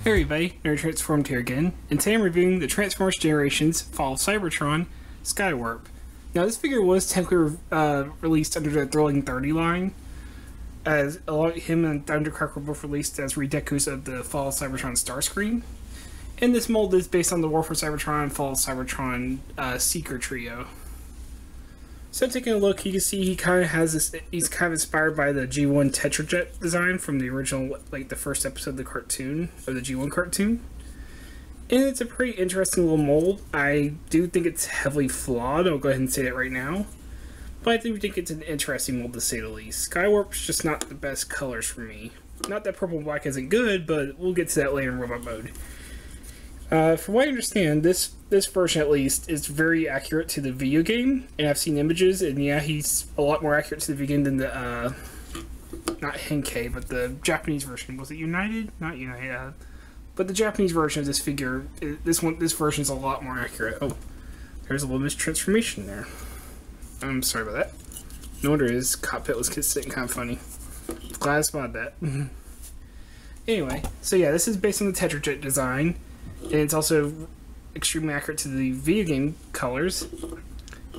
Hey everybody, Nerd Transformed here again, and today I'm reviewing the Transformers Generations Fall of Cybertron Skywarp. Now this figure was technically released under the Thrilling 30 line, as him and Thundercrack were both released as redecos of the Fall of Cybertron Starscream. And this mold is based on the War for Cybertron Fall of Cybertron Seeker trio. So taking a look, you can see he kind of has this, he's kind of inspired by the G1 Tetrajet design from the original, like the first episode of the cartoon, of the G1 cartoon. And it's a pretty interesting little mold. I do think it's heavily flawed, I'll go ahead and say that right now. But I think it's an interesting mold to say the least. Skywarp's just not the best colors for me. Not that purple and black isn't good, but we'll get to that later in robot mode. From what I understand, this version at least is very accurate to the video game, and I've seen images, and yeah, he's a lot more accurate to the video game than the, not Henkei, but the Japanese version. Was it United? Not United, but the Japanese version of this figure, this version is a lot more accurate. Oh, there's a little mistransformation there. I'm sorry about that. No wonder his cockpit was sitting kind of funny. Glad I spotted that. Anyway, so yeah, this is based on the Tetrajet design. And it's also extremely accurate to the video game colors.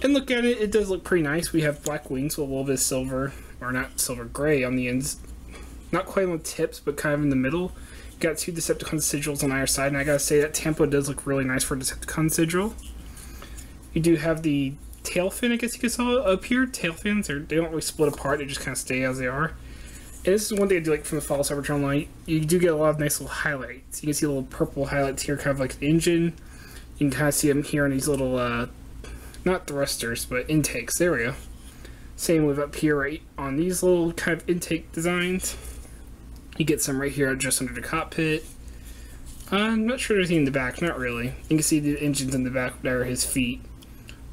And look at it, it does look pretty nice. We have black wings with a little bit of silver, or not silver, gray on the ends. Not quite on the tips, but kind of in the middle. Got two Decepticon sigils on either side, and I gotta say that tempo does look really nice for a Decepticon sigil. You do have the tail fin, I guess you could saw up here. Tail fins, they don't really split apart, they just kind of stay as they are. And this is one thing I do like from the Fall of Cybertron line. You do get a lot of nice little highlights. You can see little purple highlights here, kind of like the engine. You can kind of see them here on these little, not thrusters, but intakes. There we go. Same with up here, right on these little kind of intake designs. You get some right here just under the cockpit. I'm not sure there's anything in the back, not really. You can see the engines in the back, there are his feet.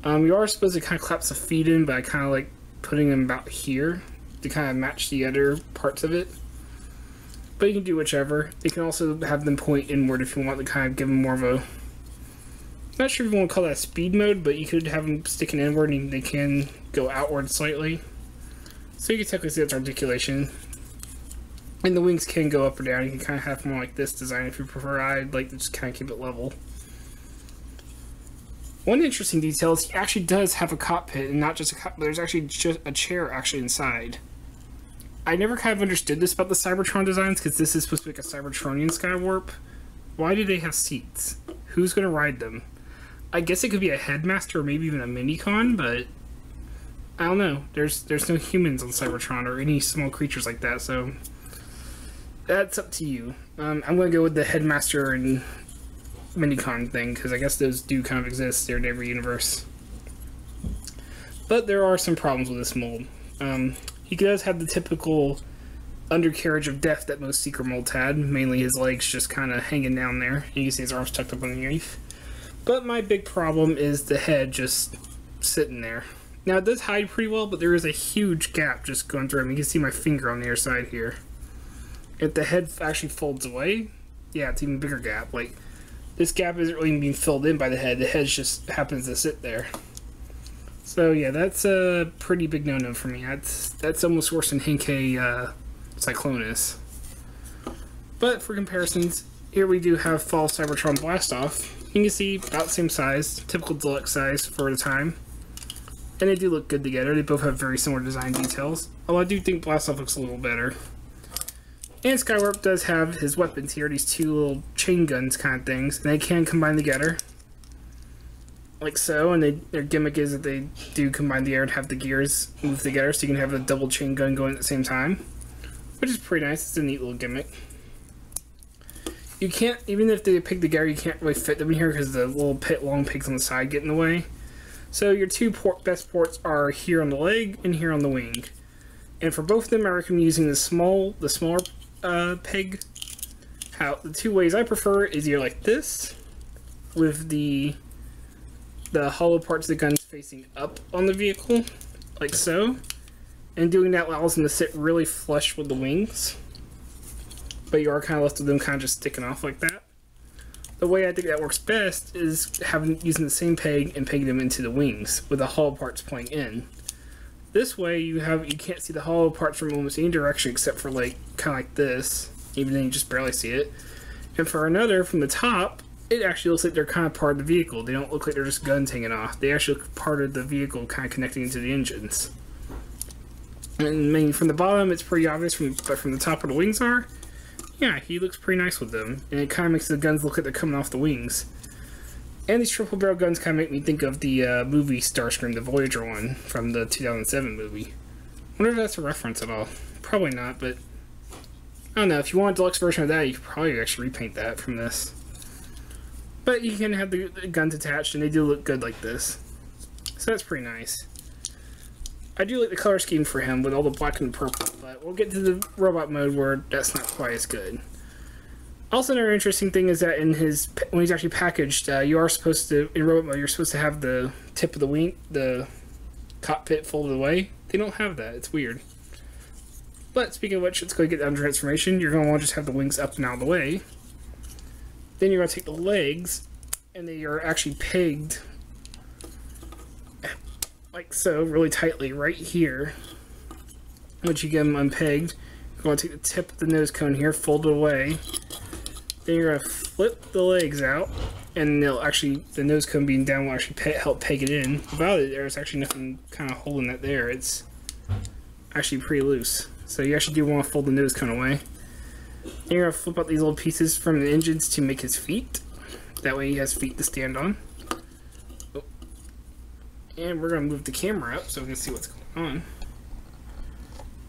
You are supposed to kind of collapse the feet in, but I kind of like putting them about here to kind of match the other parts of it. But you can do whichever. You can also have them point inward if you want to kind of give them more of a... Not sure if you want to call that speed mode, but you could have them sticking inward and they can go outward slightly. So you can technically see its articulation. And the wings can go up or down. You can kind of have more like this design if you prefer. I'd like to just kind of keep it level. One interesting detail is he actually does have a cockpit, and not just a cockpit, there's actually just a chair actually inside. I never kind of understood this about the Cybertron designs, because this is supposed to be like a Cybertronian Skywarp. Why do they have seats? Who's going to ride them? I guess it could be a headmaster or maybe even a minicon, but I don't know. There's no humans on Cybertron or any small creatures like that, so that's up to you. I'm going to go with the headmaster and minicon thing, because I guess those do kind of exist there in every universe. But there are some problems with this mold. He does have the typical undercarriage of death that most Seeker molds had, mainly his legs just kind of hanging down there. You can see his arms tucked up underneath. But my big problem is the head just sitting there. Now it does hide pretty well, but there is a huge gap just going through him. You can see my finger on the other side here. If the head actually folds away, yeah, it's an even bigger gap. Like, this gap isn't really being filled in by the head just happens to sit there. So yeah, that's a pretty big no-no for me. That's almost worse than Henkei Cyclonus. But for comparisons, here we do have Fall Cybertron Blastoff. You can see about the same size, typical deluxe size for the time. And they do look good together. They both have very similar design details. Although I do think Blastoff looks a little better. And Skywarp does have his weapons here, these two little chain guns kind of things, and they can combine together. Like so, and their gimmick is that they do combine together and have the gears move together, so you can have the double chain gun going at the same time. Which is pretty nice, it's a neat little gimmick. You can't, even if they pig together, you can't really fit them in here because the little long pegs on the side get in the way. So your two best ports are here on the leg and here on the wing. And for both of them, I recommend using the smaller peg. The two ways I prefer is either like this, with the hollow parts of the guns facing up on the vehicle, like so, and doing that allows them to sit really flush with the wings, but you are kind of left with them kind of just sticking off like that. The way I think that works best is using the same peg and pegging them into the wings with the hollow parts pointing in. This way you can't see the hollow parts from almost any direction except for like kind of like this, even then you just barely see it. And for another, from the top, it actually looks like they're kind of part of the vehicle. They don't look like they're just guns hanging off. They actually look part of the vehicle kind of connecting into the engines. And maybe from the bottom, it's pretty obvious, but from the top where the wings are, yeah, he looks pretty nice with them. And it kind of makes the guns look like they're coming off the wings. And these triple barrel guns kind of make me think of the movie Starscream, the Voyager one from the 2007 movie. I wonder if that's a reference at all. Probably not, but I don't know. If you want a deluxe version of that, you could probably actually repaint that from this. But you can have the guns attached, and they do look good like this. So that's pretty nice. I do like the color scheme for him with all the black and purple, but we'll get to the robot mode where that's not quite as good. Also, another interesting thing is that in his, when he's actually packaged, you are supposed to, in robot mode, you're supposed to have the tip of the wing, the cockpit folded away. They don't have that. It's weird. But speaking of which, let's go get down to transformation. You're going to want to just have the wings up and out of the way. Then you're going to take the legs, and they are actually pegged like so, really tightly, right here. Once you get them unpegged, you're going to take the tip of the nose cone here, fold it away. Then you're going to flip the legs out, and they'll actually, the nose cone being down will actually help peg it in. Without it, there's actually nothing kind of holding that there. It's actually pretty loose. So you actually do want to fold the nose cone away. Then you're going to flip out these little pieces from the engines to make his feet. That way he has feet to stand on. Oh. And we're going to move the camera up so we can see what's going on.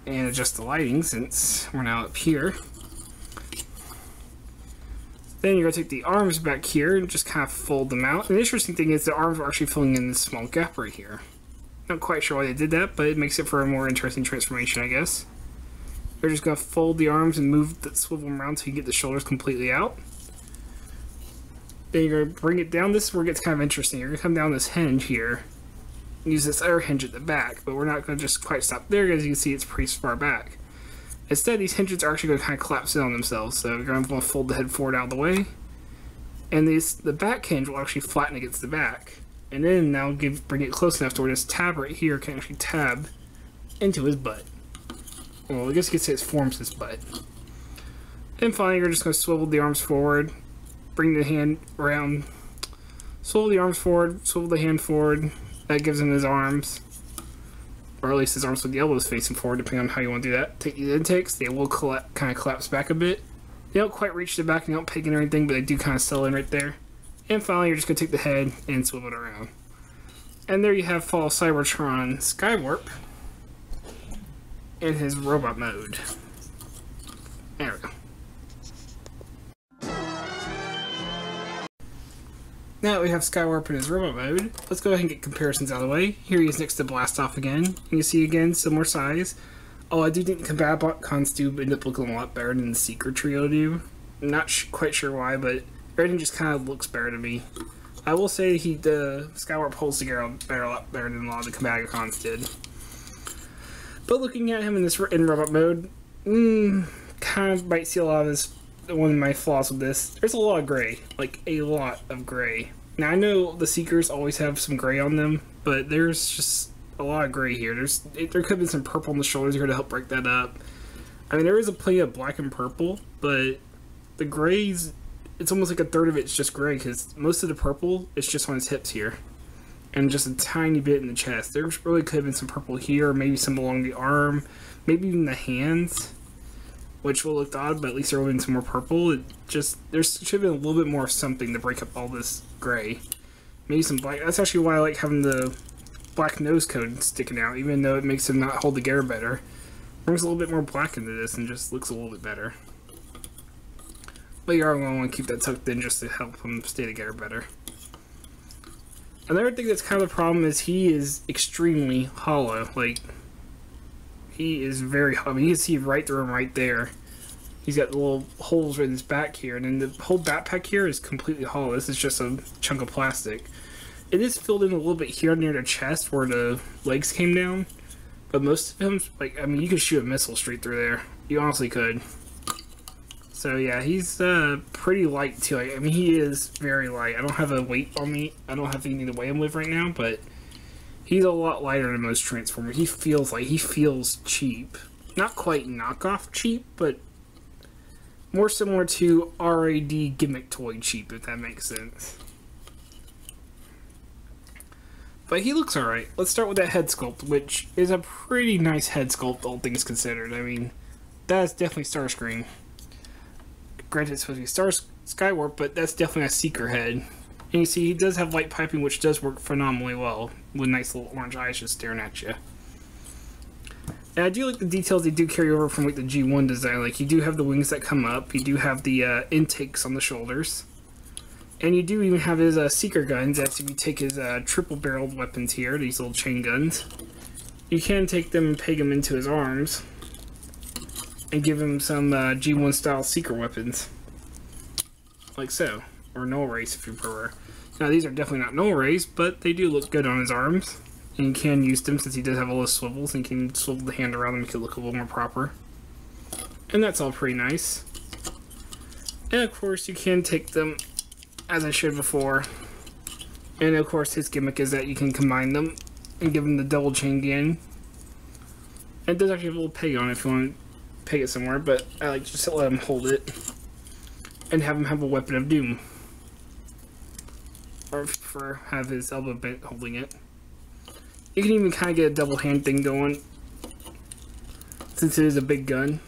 And adjust the lighting since we're now up here. Then you're going to take the arms back here and just kind of fold them out. And the interesting thing is the arms are actually filling in this small gap right here. Not quite sure why they did that, but it makes it for a more interesting transformation, I guess. You're just going to fold the arms and swivel them around so you get the shoulders completely out. Then you're going to bring it down. This is where it gets kind of interesting. You're going to come down this hinge here and use this other hinge at the back, but we're not going to just quite stop there. As you can see, it's pretty far back. Instead, these hinges are actually going to kind of collapse in on themselves, so you're going to want to fold the head forward out of the way. And the back hinge will actually flatten against the back. And then now bring it close enough to where this tab right here can actually tab into his butt. Well, I guess you could say it forms his butt. And finally, you're just going to swivel the arms forward, bring the hand around, swivel the arms forward, swivel the hand forward. That gives him his arms. Or at least his arms with the elbows facing forward, depending on how you want to do that. Take these intakes, they will kind of collapse back a bit. They don't quite reach the back and don't peg in or anything, but they do kind of settle in right there. And finally, you're just going to take the head and swivel it around. And there you have Fall Cybertron Skywarp in his robot mode. There we go. Now that we have Skywarp in his robot mode, let's go ahead and get comparisons out of the way. Here he is next to Blast Off again. You can see again, similar size. Oh, I do think the Combatbots do end up looking a lot better than the Secret Trio do. I'm not quite sure why, but everything just kind of looks better to me. I will say the Skywarp holds together a lot better than a lot of the Combatbots did. But looking at him in robot mode, kind of might see a lot of one of my flaws with this. There's a lot of gray, like a lot of gray. Now I know the Seekers always have some gray on them, but there's just a lot of gray here. There could have been some purple on the shoulders here to help break that up. I mean, there is a plenty of black and purple, but the grays, it's almost like a third of it's just gray because most of the purple is just on his hips here. And just a tiny bit in the chest. There really could have been some purple here, maybe some along the arm, maybe even the hands, which will look odd, but at least there would have been some more purple. There should have been a little bit more something to break up all this gray. Maybe some black. That's actually why I like having the black nose cone sticking out, even though it makes him not hold together better. Brings a little bit more black into this and just looks a little bit better. But you are going to want to keep that tucked in just to help him stay together better. Another thing that's kind of the problem is he is extremely hollow. Like, he is very hollow. I mean, you can see right through him right there. He's got the little holes right in his back here, and then the whole backpack here is completely hollow. This is just a chunk of plastic. It is filled in a little bit here near the chest where the legs came down, but most of him, like, I mean, you could shoot a missile straight through there. You honestly could. So yeah, he's pretty light too. I mean, he is very light. I don't have a weight on me. I don't have anything to weigh him with right now, but he's a lot lighter than most Transformers. He feels cheap. Not quite knockoff cheap, but more similar to RAD gimmick toy cheap, if that makes sense. But he looks alright. Let's start with that head sculpt, which is a pretty nice head sculpt, all things considered. I mean, that's definitely Starscream. Granted, it's supposed to be Skywarp, but that's definitely a Seeker head. And you see, he does have light piping, which does work phenomenally well, with nice little orange eyes just staring at you. And I do like the details they do carry over from like the G1 design. Like, you do have the wings that come up, you do have the intakes on the shoulders. And you do even have his Seeker guns. That's if you take his triple-barreled weapons here, these little chain guns. You can take them and peg them into his arms. And give him some G1-style Seeker weapons. Like so. Or null rays if you prefer. Now these are definitely not null rays, but they do look good on his arms. And you can use them since he does have all those swivels. And you can swivel the hand around them to make it look a little more proper. And that's all pretty nice. And of course you can take them, as I showed before. And of course his gimmick is that you can combine them and give him the double chain gang. And it does actually have a little peg on it if you want to peg it somewhere, but I like just to let him hold it and have him have a weapon of doom. Or for have his elbow bent holding it. You can even kind of get a double hand thing going since it is a big gun.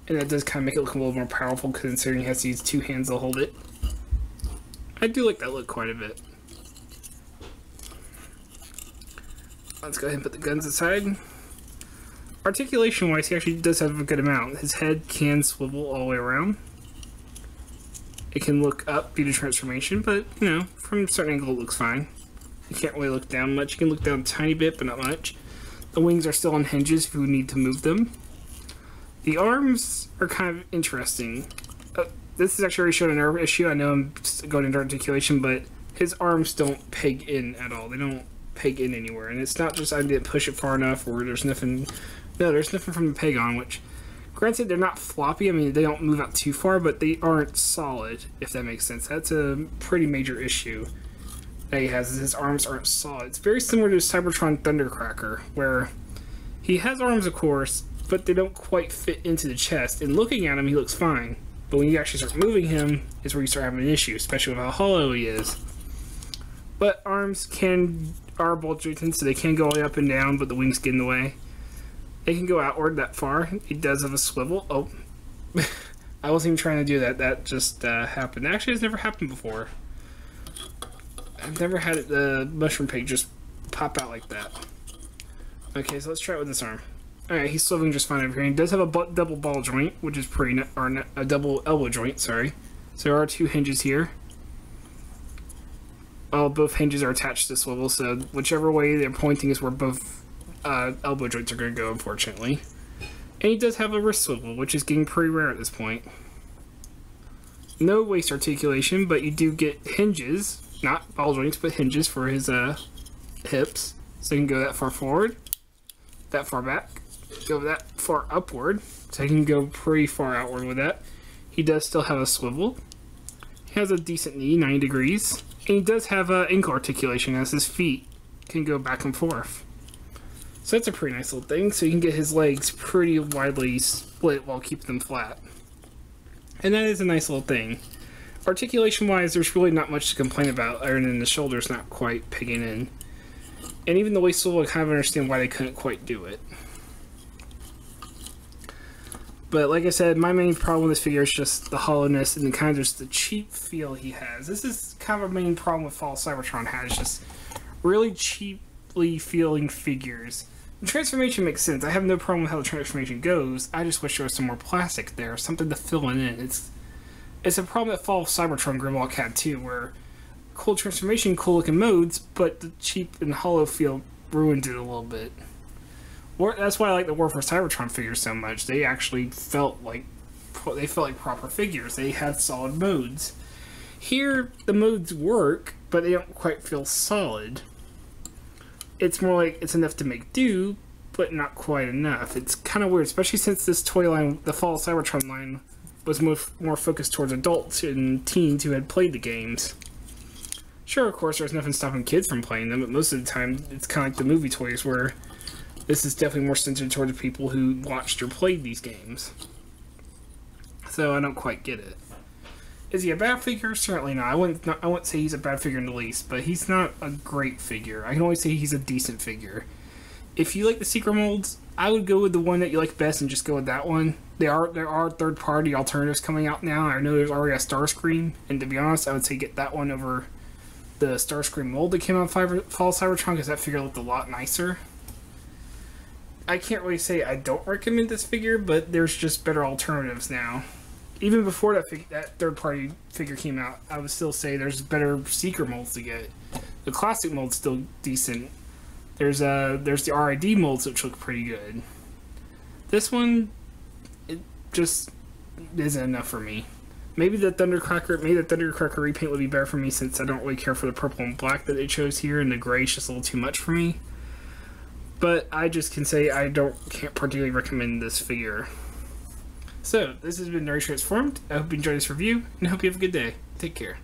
And that does kind of make it look a little more powerful considering he has to use two hands to hold it. I do like that look quite a bit. Let's go ahead and put the guns aside. Articulation wise, he actually does have a good amount. His head can swivel all the way around. It can look up due to transformation, but you know, from a certain angle it looks fine. You can't really look down much. You can look down a tiny bit, but not much. The wings are still on hinges if you need to move them. The arms are kind of interesting. This is actually already shown in our issue. I know I'm going into articulation, but his arms don't peg in at all. They don't peg in anywhere. And it's not just I didn't push it far enough or there's nothing. No, there's nothing from the peg on, which, granted, they're not floppy. I mean, they don't move out too far, but they aren't solid, if that makes sense. That's a pretty major issue that he has, is his arms aren't solid. It's very similar to Cybertron Thundercracker, where he has arms, of course, but they don't quite fit into the chest. And looking at him, he looks fine. But when you actually start moving him, is where you start having an issue, especially with how hollow he is. But arms are ball jointed, so they can go all the way up and down, but the wings get in the way. They can go outward that far. He does have a swivel. Oh, I wasn't even trying to do that. That just happened. Actually, it's never happened before. I've never had the mushroom pig just pop out like that. Okay, so let's try it with this arm. Alright, he's swiveling just fine over here. He does have a double ball joint, which is pretty, or a double elbow joint, sorry. So there are two hinges here. Both hinges are attached to the swivel, so whichever way they're pointing is where both elbow joints are going to go, unfortunately. And he does have a wrist swivel, which is getting pretty rare at this point. No waist articulation, but you do get hinges, not ball joints, but hinges for his hips. So you can go that far forward, that far back, go that far upward, so he can go pretty far outward with that. He does still have a swivel. He has a decent knee, 90 degrees. And he does have ankle articulation as his feet can go back and forth. So that's a pretty nice little thing. So you can get his legs pretty widely split while keeping them flat. And that is a nice little thing. Articulation-wise, there's really not much to complain about, other than the shoulders not quite pegging in. And even the waist swivel, I kind of understand why they couldn't quite do it. But like I said, my main problem with this figure is just the hollowness and kind of just the cheap feel he has. This is kind of a main problem with Fall Cybertron has, just really cheaply feeling figures. The transformation makes sense. I have no problem with how the transformation goes. I just wish there was some more plastic there, something to fill it in. It's a problem that Fall Cybertron Grimlock had too, where cool transformation, cool looking modes, but the cheap and hollow feel ruined it a little bit. That's why I like the War for Cybertron figures so much. They actually felt like proper figures. They had solid modes. Here, the modes work, but they don't quite feel solid. It's more like it's enough to make do, but not quite enough. It's kind of weird, especially since this toy line, the Fall Cybertron line, was more focused towards adults and teens who had played the games. Sure, of course, there's nothing stopping kids from playing them, but most of the time, it's kind of like the movie toys where this is definitely more centered towards people who watched or played these games. So I don't quite get it. Is he a bad figure? Certainly not. I wouldn't say he's a bad figure in the least, but he's not a great figure. I can only say he's a decent figure. If you like the secret molds, I would go with the one that you like best and just go with that one. There are third-party alternatives coming out now. I know there's already a Starscream, and to be honest, I would say get that one over the Starscream mold that came out of Fall Cybertron, because that figure looked a lot nicer. I can't really say I don't recommend this figure, but there's just better alternatives now. Even before that third-party figure came out, I would still say there's better secret molds to get. The classic mold's still decent. There's the RID molds, which look pretty good. This one, it just isn't enough for me. Maybe the Thundercracker repaint would be better for me, since I don't really care for the purple and black that they chose here, and the gray is just a little too much for me. But I just can say can't particularly recommend this figure. So, this has been Nerdy Transformed. I hope you enjoyed this review, and I hope you have a good day. Take care.